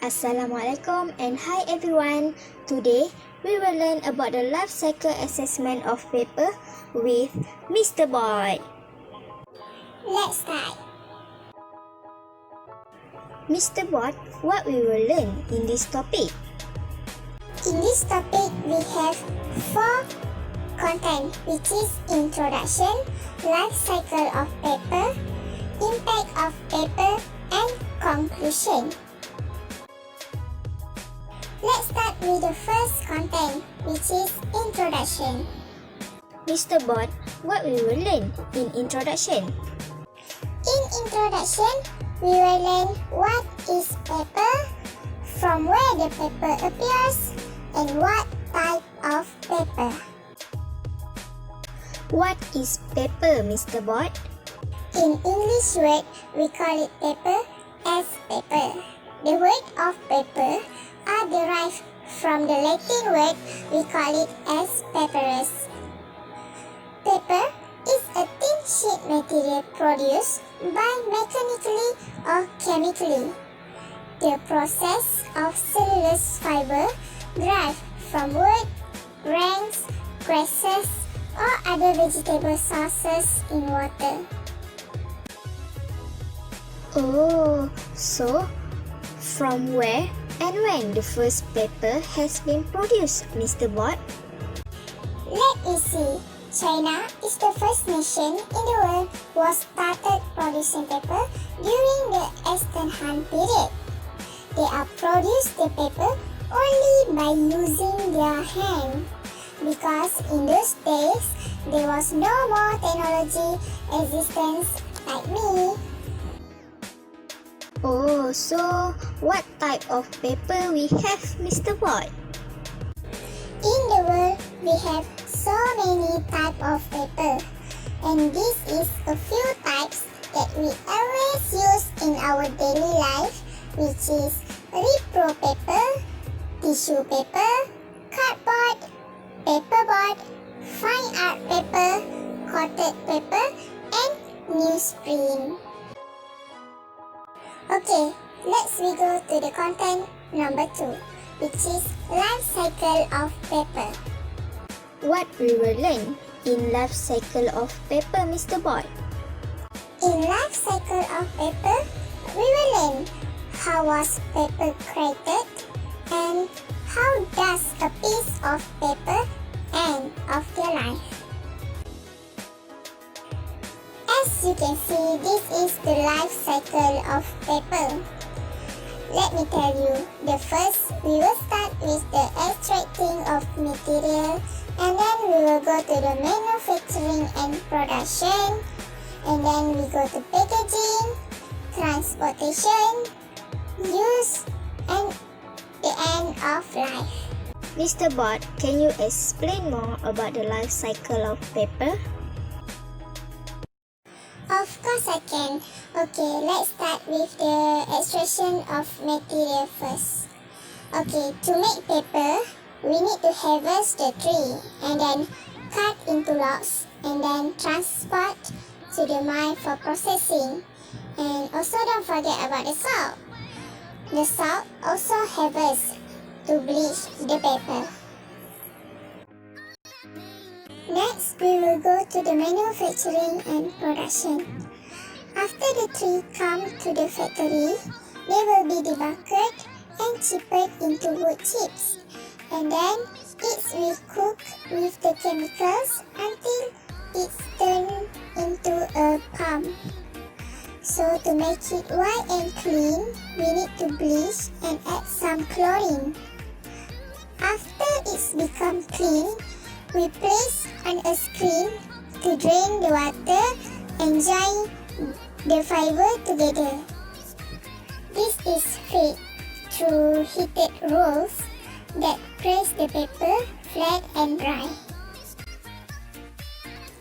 Assalamualaikum and hi everyone. Today we will learn about the life cycle assessment of paper with Mr. Boyd. Let's start. Mr. Boyd, what we will learn in this topic? In this topic, we have 4 content, which is introduction, life cycle of paper, impact of paper, and conclusion. Let's start with the first content, which is introduction. Mr. Boyd, what we will learn in introduction? In introduction, we will learn what is paper, from where the paper appears, and what type of paper. What is paper, Mr. Boyd? In English word, we call it paper as paper. The word of paper are derived from the Latin word, we call it as papyrus. Paper is a thin sheet material produced by mechanically or chemically. The process of cellulose fiber derived from wood, grains, grasses, or other vegetable sources in water. Oh, so from where and when the first paper has been produced, Mr. Boyd? Let me see. China is the first nation in the world who started producing paper during the Eastern Han period. They are produced the paper only by using their hand, because in those days there was no more technology existence like me. Oh, so what type of paper we have, Mr. Boyd? In the world, we have so many types of paper, and this is a few types that we always use in our daily life, which is repro paper, tissue paper, cardboard, paperboard, fine art paper, coated paper, and newsprint. Okay, let's go to the content number 2, which is life cycle of paper. What we will learn in life cycle of paper, Mr. Boyd? In life cycle of paper, we will learn how was paper created and how does a piece of paper end of their life. As you can see, this is the life cycle of paper. Let me tell you, the first we will start with the extracting of material, and then we will go to the manufacturing and production, and then we go to packaging, transportation, use, and the end of life. Mr. Boyd, can you explain more about the life cycle of paper? Of course I can. Okay, let's start with the extraction of material first. Okay, to make paper, we need to harvest the tree and then cut into logs and then transport to the mine for processing. And also don't forget about the salt. The salt also harvest to bleach the paper. Next, we will go to the manufacturing and production. After the tree come to the factory, they will be debunked and chipped into wood chips. And then it's recooked with the chemicals until it's turned into a pulp. So to make it white and clean, we need to bleach and add some chlorine. After it's become clean, we place on a screen to drain the water and join the fiber together. This is fed through heated rolls that press the paper flat and dry.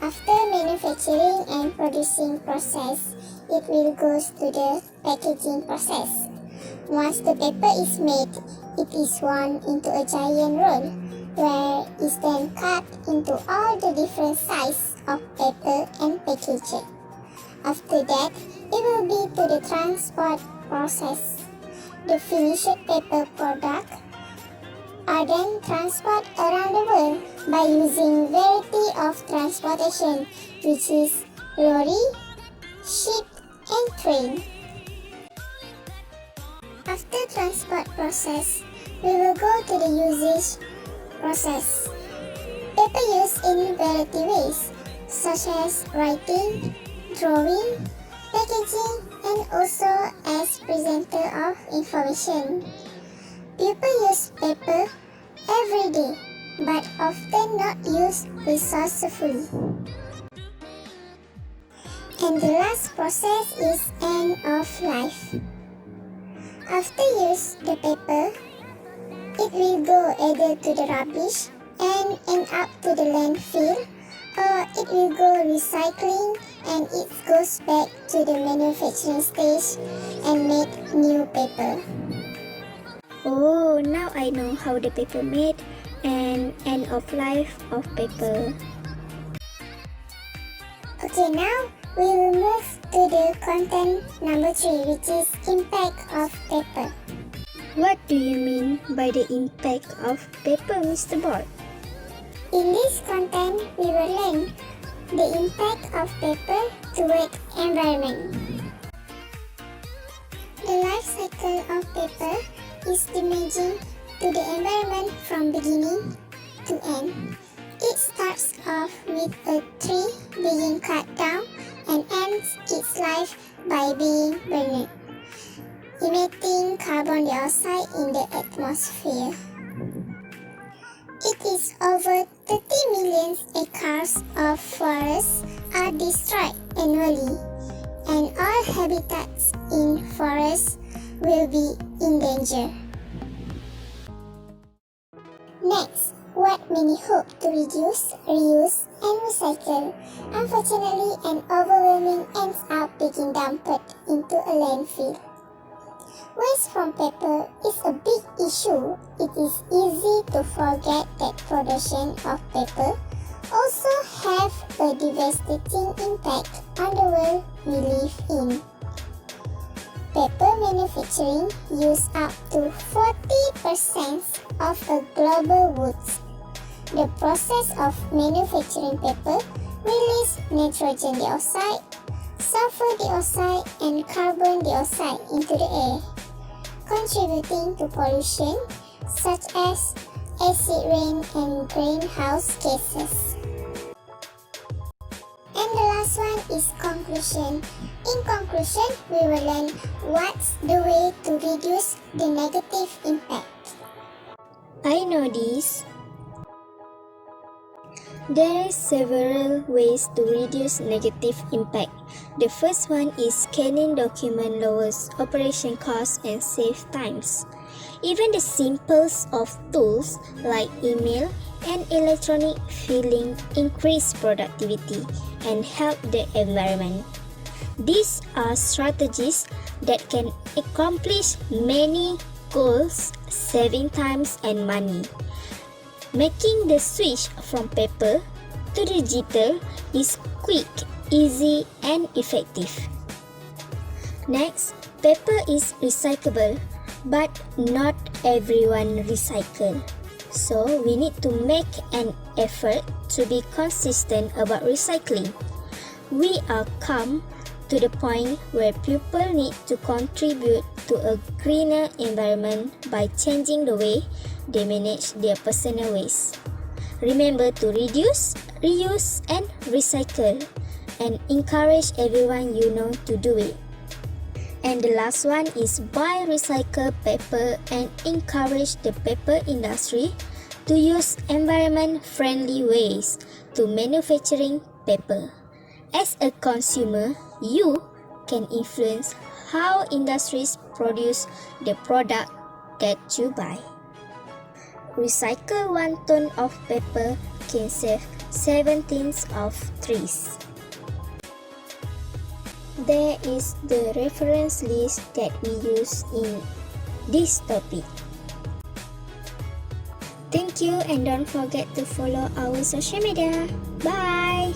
After manufacturing and producing process, it will go to the packaging process. Once the paper is made, it is wound into a giant roll, where it's then cut into all the different sizes of paper and packaging. After that, it will be to the transport process. the finished paper product are then transported around the world by using variety of transportation, which is lorry, ship, and train. After transport process, we will go to the usage process. Paper used in variety ways, such as writing, drawing, packaging, and also as presenter of information. People use paper every day, but often not used resourcefully. And the last process is end of life. After use the paper, it will go either to the rubbish and end up to the landfill, or it will go recycling and it goes back to the manufacturing stage and make new paper. Oh, now I know how the paper made and end of life of paper. Okay, now we will move to the content number 3, which is impact of paper. What do you mean by the impact of paper, Mr. Board? In this content, we will learn the impact of paper toward environment. The life cycle of paper is damaging to the environment from beginning to end. It starts off with a tree being cut down and ends its life by being burned, emitting carbon dioxide in the atmosphere. It is over 30 million acres of forests are destroyed annually, and all habitats in forests will be in danger. Next, what many hope to reduce, reuse, and recycle. Unfortunately, an overwhelming ends up being dumped into a landfill. Waste from paper is a big issue. It is easy to forget that production of paper also have a devastating impact on the world we live in. Paper manufacturing use up to 40% of a global goods. The process of manufacturing paper releases nitrogen dioxide, sulfur dioxide, and carbon dioxide into the air, contributing to pollution such as acid rain and greenhouse gases. And the last one is conclusion. In conclusion, we will learn what's the way to reduce the negative impact. I know this. There are several ways to reduce negative impact. The first one is scanning document lowers operation costs and save times. Even the simplest of tools like email and electronic filing increase productivity and help the environment. These are strategies that can accomplish many goals, saving time and money. Making the switch from paper to digital is quick, easy, and effective. Next, paper is recyclable, but not everyone recycle. So we need to make an effort to be consistent about recycling. We are come to the point where people need to contribute to a greener environment by changing the way they manage their personal waste. Remember to reduce, reuse, and recycle, and encourage everyone you know to do it. And the last one is buy recycled paper and encourage the paper industry to use environment-friendly ways to manufacturing paper. As a consumer, you can influence how industries produce the product that you buy. Recycle 1 ton of paper can save 17 of trees. There is the reference list that we use in this topic. Thank you and don't forget to follow our social media. Bye!